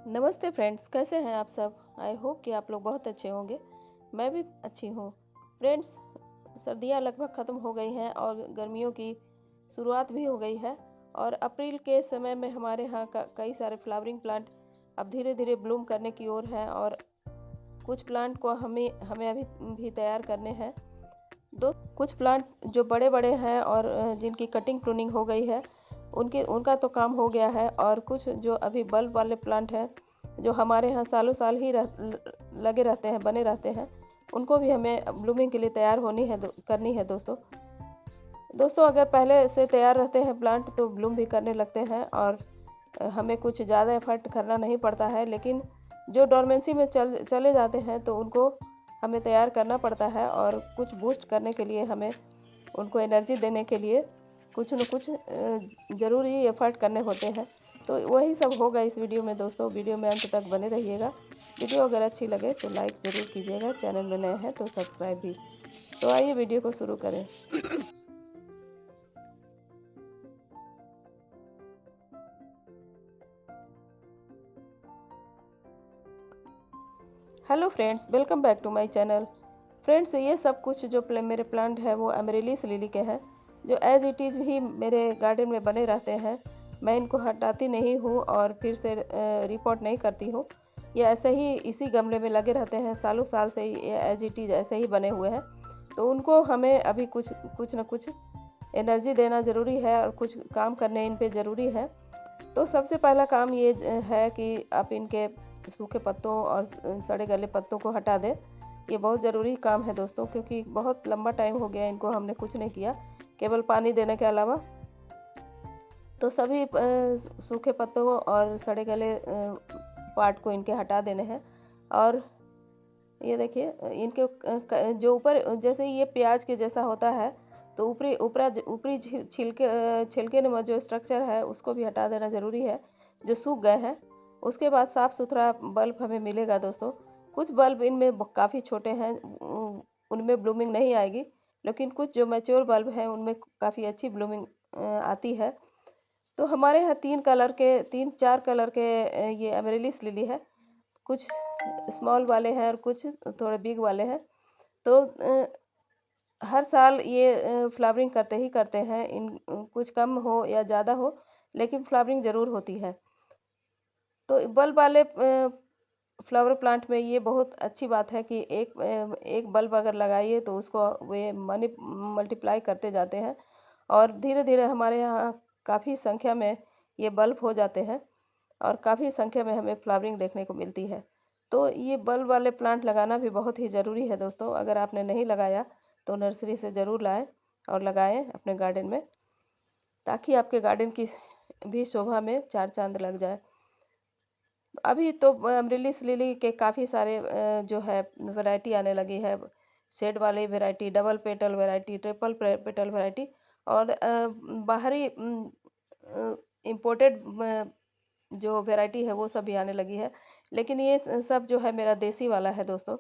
नमस्ते फ्रेंड्स, कैसे हैं आप सब। आई होप कि आप लोग बहुत अच्छे होंगे। मैं भी अच्छी हूँ। फ्रेंड्स, सर्दियाँ लगभग ख़त्म हो गई हैं और गर्मियों की शुरुआत भी हो गई है। और अप्रैल के समय में हमारे यहाँ कई सारे फ्लावरिंग प्लांट अब धीरे धीरे ब्लूम करने की ओर हैं और कुछ प्लांट को हमें हमें अभी भी तैयार करने हैं। कुछ प्लांट जो बड़े बड़े हैं और जिनकी कटिंग प्रूनिंग हो गई है उनका तो काम हो गया है। और कुछ जो अभी बल्ब वाले प्लांट हैं जो हमारे यहाँ सालों साल ही लगे रहते हैं, बने रहते हैं, उनको भी हमें ब्लूमिंग के लिए तैयार करनी है दोस्तों। अगर पहले से तैयार रहते हैं प्लांट तो ब्लूम भी करने लगते हैं और हमें कुछ ज़्यादा एफर्ट करना नहीं पड़ता है। लेकिन जो डोरमेंसी में चले जाते हैं तो उनको हमें तैयार करना पड़ता है और कुछ बूस्ट करने के लिए हमें उनको एनर्जी देने के लिए कुछ न कुछ ज़रूरी एफर्ट करने होते हैं। तो वही सब होगा इस वीडियो में दोस्तों। वीडियो में अंत तक बने रहिएगा। वीडियो अगर अच्छी लगे तो लाइक ज़रूर कीजिएगा, चैनल में नए हैं तो सब्सक्राइब भी। तो आइए वीडियो को शुरू करें। Hello friends, welcome back to my channel. Friends, ये सब कुछ जो मेरे प्लांट है वो अमेरिलिस लिली के हैं, जो एज इट इज़ ही मेरे गार्डन में बने रहते हैं। मैं इनको हटाती नहीं हूँ और फिर से रिपोर्ट नहीं करती हूँ। ये ऐसे ही इसी गमले में लगे रहते हैं, सालों साल से ये एज इट इज़ ऐसे ही बने हुए हैं। तो उनको हमें अभी कुछ कुछ न कुछ एनर्जी देना ज़रूरी है और कुछ काम करने इन पे ज़रूरी है। तो सबसे पहला काम ये है कि आप इनके सूखे पत्तों और सड़े गले पत्तों को हटा दें। ये बहुत ज़रूरी काम है दोस्तों, क्योंकि बहुत लंबा टाइम हो गया इनको हमने कुछ नहीं किया, केवल पानी देने के अलावा। तो सभी सूखे पत्तों और सड़े गले पार्ट को इनके हटा देने हैं। और ये देखिए, इनके जो ऊपर जैसे ये प्याज के जैसा होता है, तो ऊपरी छिलके में जो स्ट्रक्चर है उसको भी हटा देना ज़रूरी है, जो सूख गए हैं। उसके बाद साफ़ सुथरा बल्ब हमें मिलेगा दोस्तों। कुछ बल्ब इनमें काफ़ी छोटे हैं, उनमें ब्लूमिंग नहीं आएगी। लेकिन कुछ जो मैच्योर बल्ब हैं उनमें काफ़ी अच्छी ब्लूमिंग आती है। तो हमारे यहाँ तीन चार कलर के ये एमरेलिस लिली है। कुछ स्मॉल वाले हैं और कुछ थोड़े बिग वाले हैं। तो हर साल ये फ्लावरिंग करते ही करते हैं। कुछ कम हो या ज़्यादा हो, लेकिन फ्लावरिंग ज़रूर होती है। तो बल्ब वाले फ्लावर प्लांट में ये बहुत अच्छी बात है कि एक बल्ब अगर लगाइए तो उसको वे मनी मल्टीप्लाई करते जाते हैं और धीरे धीरे हमारे यहाँ काफ़ी संख्या में ये बल्ब हो जाते हैं और काफ़ी संख्या में हमें फ्लावरिंग देखने को मिलती है। तो ये बल्ब वाले प्लांट लगाना भी बहुत ही ज़रूरी है दोस्तों। अगर आपने नहीं लगाया तो नर्सरी से ज़रूर लाएं और लगाएं अपने गार्डन में, ताकि आपके गार्डन की भी शोभा में चार चांद लग जाए। अभी तो अमरीलिस लिली के काफ़ी सारे जो है वैरायटी आने लगी है। शेड वाली variety, double petal variety, triple petal variety और बाहरी इम्पोर्टेड जो वैरायटी है वो सब भी आने लगी है। लेकिन ये सब जो है मेरा देसी वाला है दोस्तों।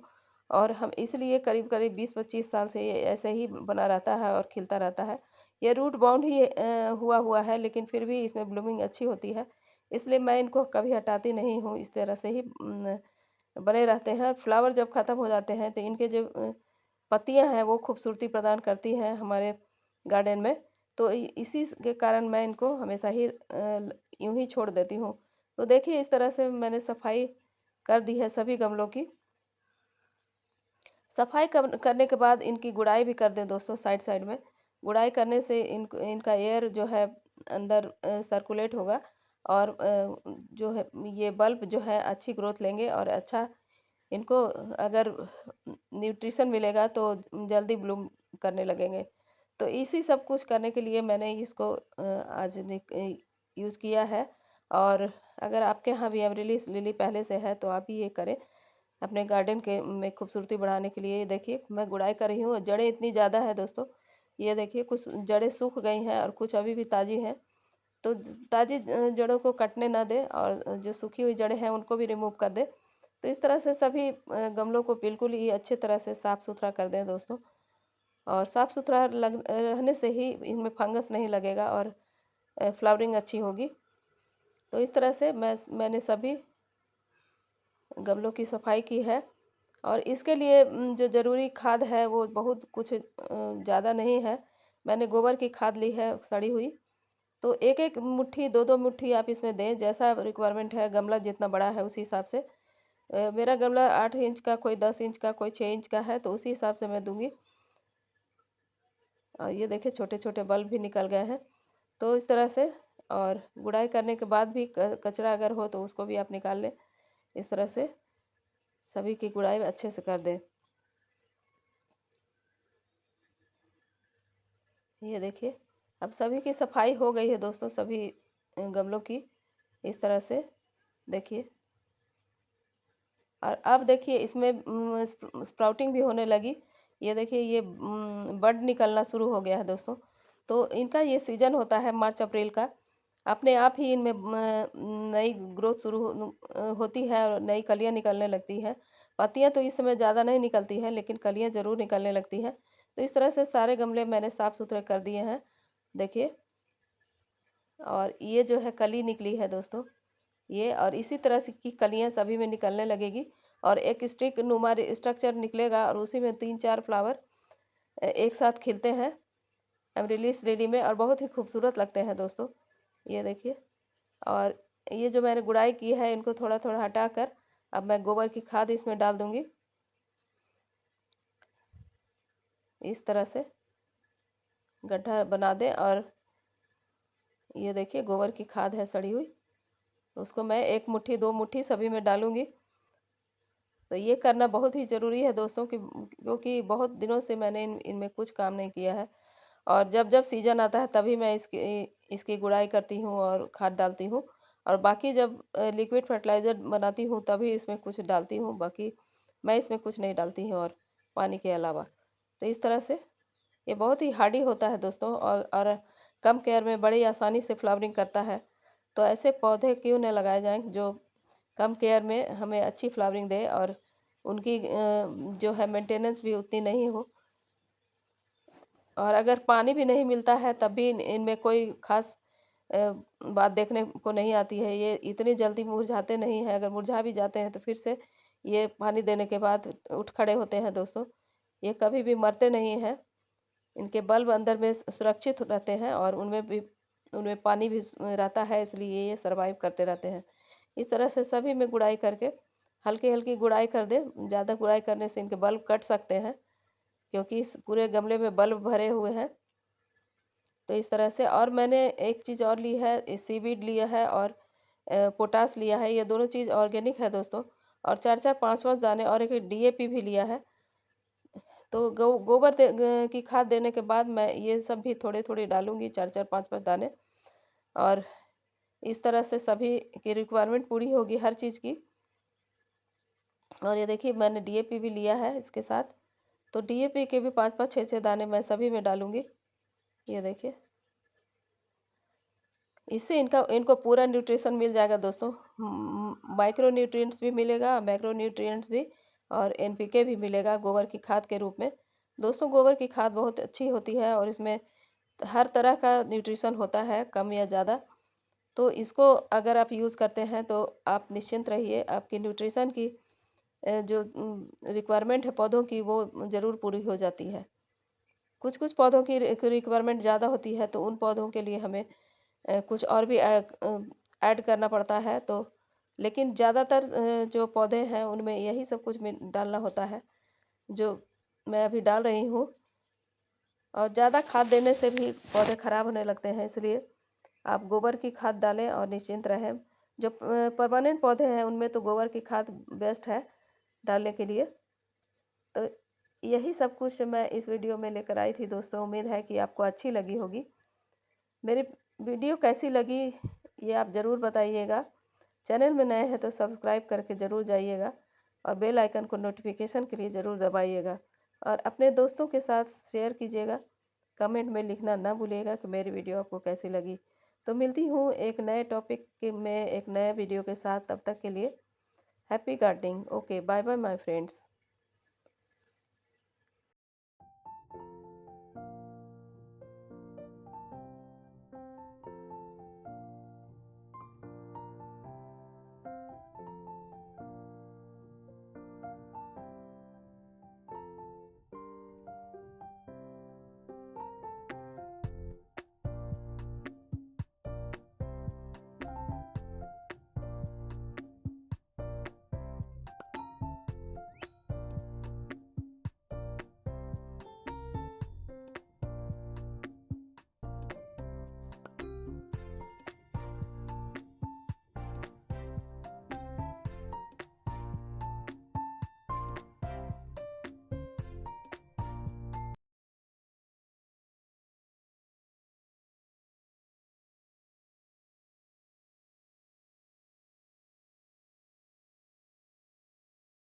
और हम इसलिए करीब करीब 20-25 साल से ये ऐसे ही बना रहता है और खिलता रहता है। ये रूट बाउंड ही हुआ हुआ है, लेकिन फिर भी इसमें ब्लूमिंग अच्छी होती है। इसलिए मैं इनको कभी हटाती नहीं हूँ, इस तरह से ही बने रहते हैं। फ्लावर जब ख़त्म हो जाते हैं तो इनके जो पत्तियां हैं वो खूबसूरती प्रदान करती हैं हमारे गार्डन में। तो इसी के कारण मैं इनको हमेशा ही यूं ही छोड़ देती हूँ। तो देखिए, इस तरह से मैंने सफाई कर दी है सभी गमलों की। सफाई करने के बाद इनकी गुड़ाई भी कर दें दोस्तों, साइड साइड में। गुड़ाई करने से इनका एयर जो है अंदर सर्कुलेट होगा और जो है ये बल्ब जो है अच्छी ग्रोथ लेंगे और अच्छा इनको अगर न्यूट्रिशन मिलेगा तो जल्दी ब्लूम करने लगेंगे। तो इसी सब कुछ करने के लिए मैंने इसको आज यूज़ किया है। और अगर आपके यहाँ भी अमरीलिस लिली पहले से है तो आप भी ये करें अपने गार्डन के में खूबसूरती बढ़ाने के लिए। ये देखिए, मैं गुड़ाई कर रही हूँ। जड़ें इतनी ज़्यादा है दोस्तों, ये देखिए कुछ जड़ें सूख गई हैं और कुछ अभी भी ताज़ी हैं। तो ताज़ी जड़ों को कटने ना दें और जो सूखी हुई जड़ें हैं उनको भी रिमूव कर दें। तो इस तरह से सभी गमलों को बिल्कुल ही अच्छे तरह से साफ़ सुथरा कर दें दोस्तों। और साफ़ सुथरा रहने से ही इनमें फंगस नहीं लगेगा और फ्लावरिंग अच्छी होगी। तो इस तरह से मैंने सभी गमलों की सफाई की है। और इसके लिए जो ज़रूरी खाद है वो बहुत कुछ ज़्यादा नहीं है। मैंने गोबर की खाद ली है सड़ी हुई। तो एक-एक मुट्ठी 2-2 मुट्ठी आप इसमें दें, जैसा रिक्वायरमेंट है, गमला जितना बड़ा है उसी हिसाब से। मेरा गमला 8 इंच का, कोई 10 इंच का, कोई 6 इंच का है, तो उसी हिसाब से मैं दूँगी। और ये देखिए छोटे-छोटे बल्ब भी निकल गए हैं। तो इस तरह से, और गुड़ाई करने के बाद भी कचरा अगर हो तो उसको भी आप निकाल लें। इस तरह से सभी की गुड़ाई अच्छे से कर दें। ये देखिए, अब सभी की सफाई हो गई है दोस्तों, सभी गमलों की। इस तरह से देखिए, और अब देखिए इसमें स्प्राउटिंग भी होने लगी। ये देखिए, ये बड निकलना शुरू हो गया है दोस्तों। तो इनका ये सीज़न होता है मार्च अप्रैल का। अपने आप ही इनमें नई ग्रोथ शुरू होती है और नई कलियाँ निकलने लगती हैं। पत्तियाँ तो इस समय ज़्यादा नहीं निकलती हैं, लेकिन कलियाँ ज़रूर निकलने लगती हैं। तो इस तरह से सारे गमले मैंने साफ़-सुथरे कर दिए हैं, देखिए। और ये जो है कली निकली है दोस्तों, ये, और इसी तरह से की कलियाँ सभी में निकलने लगेगी। और एक स्टिक नुमा स्ट्रक्चर निकलेगा और उसी में 3-4 फ्लावर एक साथ खिलते हैं एमरिलिस लिली में, और बहुत ही खूबसूरत लगते हैं दोस्तों। ये देखिए, और ये जो मैंने गुड़ाई की है इनको थोड़ा-थोड़ा हटाकर अब मैं गोबर की खाद इसमें डाल दूँगी। इस तरह से गड्ढा बना दें, और ये देखिए गोबर की खाद है सड़ी हुई, उसको मैं 1 मुट्ठी 2 मुट्ठी सभी में डालूँगी। तो ये करना बहुत ही ज़रूरी है दोस्तों, क्योंकि बहुत दिनों से मैंने इनमें कुछ काम नहीं किया है। और जब-जब सीज़न आता है तभी मैं इसकी गुड़ाई करती हूँ और खाद डालती हूँ। और बाकी जब लिक्विड फर्टिलाइज़र बनाती हूँ तभी इसमें कुछ डालती हूँ, बाकी मैं इसमें कुछ नहीं डालती हूँ और पानी के अलावा। तो इस तरह से ये बहुत ही हार्डी होता है दोस्तों, और कम केयर में बड़ी आसानी से फ्लावरिंग करता है। तो ऐसे पौधे क्यों न लगाए जाएँ जो कम केयर में हमें अच्छी फ्लावरिंग दे, और उनकी जो है मेंटेनेंस भी उतनी नहीं हो। और अगर पानी भी नहीं मिलता है तब भी इनमें कोई ख़ास बात देखने को नहीं आती है। ये इतनी जल्दी मुरझाते नहीं हैं, अगर मुरझा भी जाते हैं तो फिर से ये पानी देने के बाद उठ खड़े होते हैं दोस्तों। ये कभी भी मरते नहीं हैं। इनके बल्ब अंदर में सुरक्षित रहते हैं, और उनमें पानी भी रहता है, इसलिए ये सर्वाइव करते रहते हैं। इस तरह से सभी में गुड़ाई करके हल्की-हल्की गुड़ाई कर दें, ज़्यादा गुड़ाई करने से इनके बल्ब कट सकते हैं, क्योंकि इस पूरे गमले में बल्ब भरे हुए हैं। तो इस तरह से, और मैंने एक चीज़ और ली है, सीवीड लिया है और पोटाश लिया है, ये दोनों चीज़ ऑर्गेनिक है दोस्तों। और 4-4 5-5 दाने, और एक डीएपी भी लिया है। तो गोबर की खाद देने के बाद मैं ये सब भी थोड़े-थोड़े डालूँगी, 4-4 5-5 दाने। और इस तरह से सभी की रिक्वायरमेंट पूरी होगी हर चीज़ की। और ये देखिए मैंने डीएपी भी लिया है इसके साथ, तो डीएपी के भी 5-5 6-6 दाने मैं सभी में डालूँगी। ये देखिए, इससे इनको पूरा न्यूट्रिशन मिल जाएगा दोस्तों। माइक्रो न्यूट्रिएंट्स भी मिलेगा, मैक्रो न्यूट्रिएंट्स भी, और एनपीके भी मिलेगा गोबर की खाद के रूप में। दोस्तों गोबर की खाद बहुत अच्छी होती है, और इसमें हर तरह का न्यूट्रिशन होता है, कम या ज़्यादा। तो इसको अगर आप यूज़ करते हैं तो आप निश्चिंत रहिए, आपकी न्यूट्रिशन की जो रिक्वायरमेंट है पौधों की, वो ज़रूर पूरी हो जाती है। कुछ-कुछ पौधों की रिक्वायरमेंट ज़्यादा होती है, तो उन पौधों के लिए हमें कुछ और भी ऐड करना पड़ता है। तो लेकिन ज़्यादातर जो पौधे हैं उनमें यही सब कुछ डालना होता है, जो मैं अभी डाल रही हूँ। और ज़्यादा खाद देने से भी पौधे खराब होने लगते हैं, इसलिए आप गोबर की खाद डालें और निश्चिंत रहें। जो परमानेंट पौधे हैं उनमें तो गोबर की खाद बेस्ट है डालने के लिए। तो यही सब कुछ मैं इस वीडियो में लेकर आई थी दोस्तों, उम्मीद है कि आपको अच्छी लगी होगी। मेरी वीडियो कैसी लगी ये आप ज़रूर बताइएगा। चैनल में नए हैं तो सब्सक्राइब करके ज़रूर जाइएगा, और बेल आइकन को नोटिफिकेशन के लिए ज़रूर दबाइएगा, और अपने दोस्तों के साथ शेयर कीजिएगा। कमेंट में लिखना ना भूलिएगा कि मेरी वीडियो आपको कैसी लगी। तो मिलती हूँ एक नए टॉपिक में एक नए वीडियो के साथ, तब तक के लिए happy gardening. Okay, bye bye my friends.